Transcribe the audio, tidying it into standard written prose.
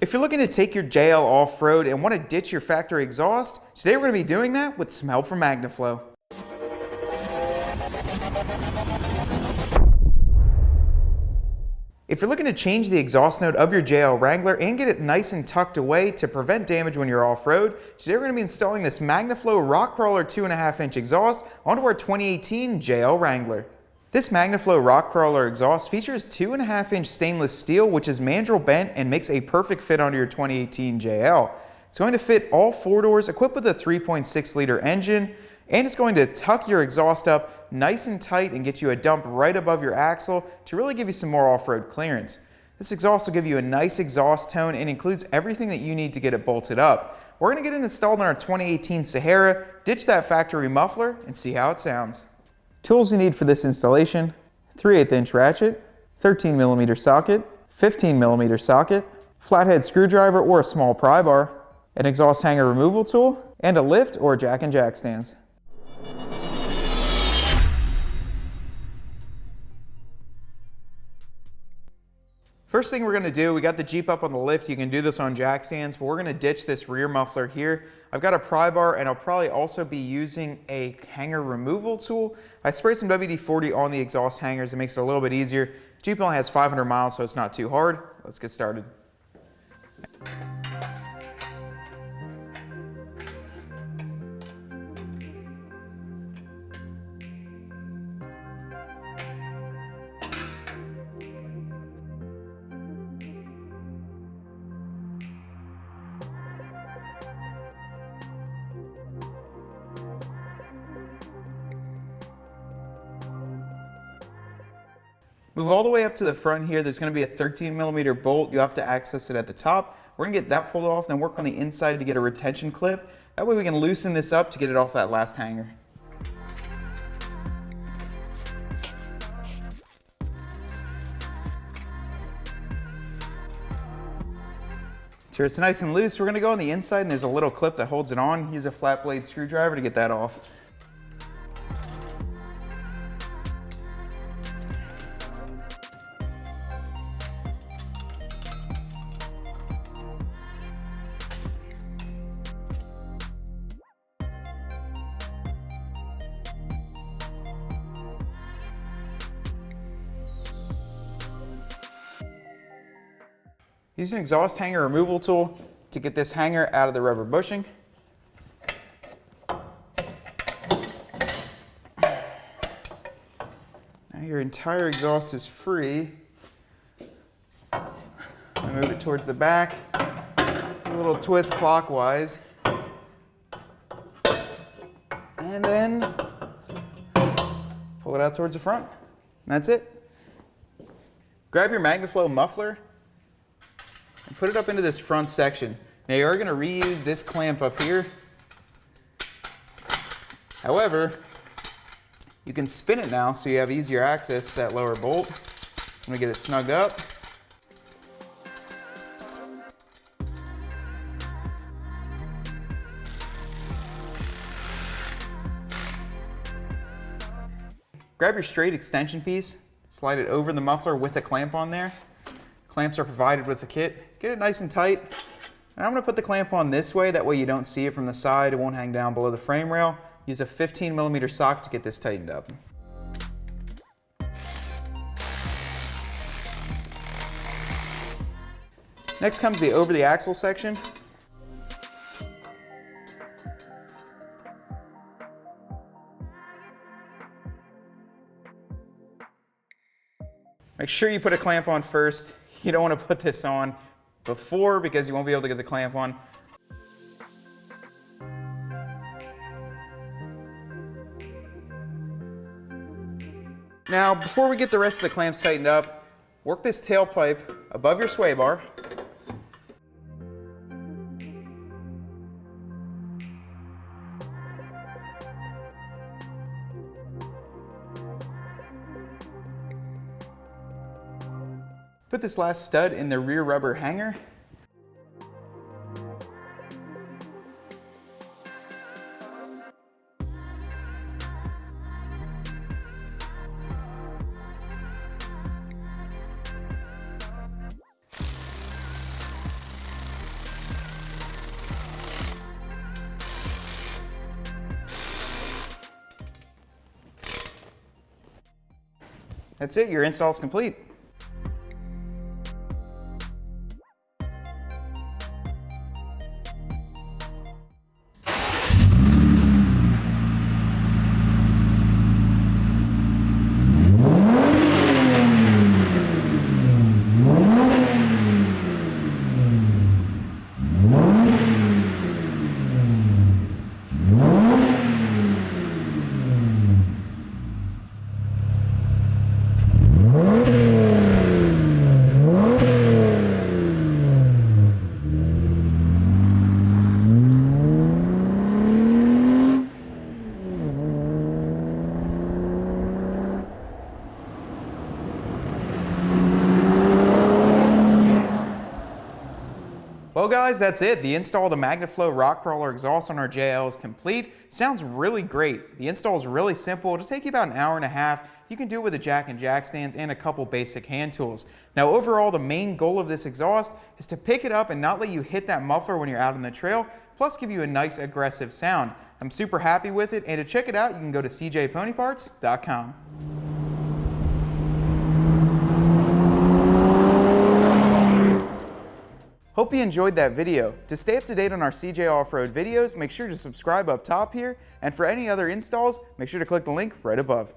If you're looking to take your JL off-road and want to ditch your factory exhaust, today we're going to be doing that with some help from MagnaFlow. If you're looking to change the exhaust note of your JL Wrangler and get it nice and tucked away to prevent damage when you're off-road, today we're going to be installing this MagnaFlow Rock Crawler 2.5-inch exhaust onto our 2018 JL Wrangler. This MagnaFlow Rock Crawler exhaust features 2.5-inch stainless steel, which is mandrel-bent and makes a perfect fit onto your 2018 JL. It's going to fit all four doors, equipped with a 3.6-liter engine, and it's going to tuck your exhaust up nice and tight and get you a dump right above your axle to really give you some more off-road clearance. This exhaust will give you a nice exhaust tone and includes everything that you need to get it bolted up. We're going to get it installed on our 2018 Sahara, ditch that factory muffler, and see how it sounds. Tools you need for this installation: 3/8-inch ratchet, 13mm socket, 15mm socket, flathead screwdriver or a small pry bar, an exhaust hanger removal tool, and a lift or jack and jack stands. First thing we're going to do, we got the Jeep up on the lift. You can do this on jack stands, but we're going to ditch this rear muffler here. I've got a pry bar, and I'll probably also be using a hanger removal tool. I sprayed some WD-40 on the exhaust hangers. It makes it a little bit easier. Jeep only has 500 miles, so it's not too hard. Let's get started. Move all the way up to the front here. There's going to be a 13mm bolt. You have to access it at the top. We're going to get that pulled off, then work on the inside to get a retention clip. That way we can loosen this up to get it off that last hanger. So it's nice and loose. We're going to go on the inside, and there's a little clip that holds it on. Use a flat blade screwdriver to get that off. Use an exhaust hanger removal tool to get this hanger out of the rubber bushing. Now your entire exhaust is free. Move it towards the back, a little twist clockwise, and then pull it out towards the front. And that's it. Grab your MagnaFlow muffler and put it up into this front section. Now you are going to reuse this clamp up here. However, you can spin it now so you have easier access to that lower bolt. I'm going to get it snugged up. Grab your straight extension piece, slide it over the muffler with a clamp on there. Clamps are provided with the kit. Get it nice and tight. And I'm going to put the clamp on this way, that way you don't see it from the side. It won't hang down below the frame rail. Use a 15mm sock to get this tightened up. Next comes the over the axle section. Make sure you put a clamp on first. You don't want to put this on before because you won't be able to get the clamp on. Now, before we get the rest of the clamps tightened up, work this tailpipe above your sway bar. Put this last stud in the rear rubber hanger. That's it, your install is complete. Well guys, that's it. The install of the MagnaFlow rock crawler exhaust on our JL is complete. Sounds really great. The install is really simple. It'll take you about an hour and a half. You can do it with a jack and jack stands and a couple basic hand tools. Now overall, the main goal of this exhaust is to pick it up and not let you hit that muffler when you're out on the trail, plus give you a nice aggressive sound. I'm super happy with it, and to check it out, you can go to cjponyparts.com. Hope you enjoyed that video. To stay up to date on our CJ Off-Road videos, make sure to subscribe up top here, and for any other installs, make sure to click the link right above.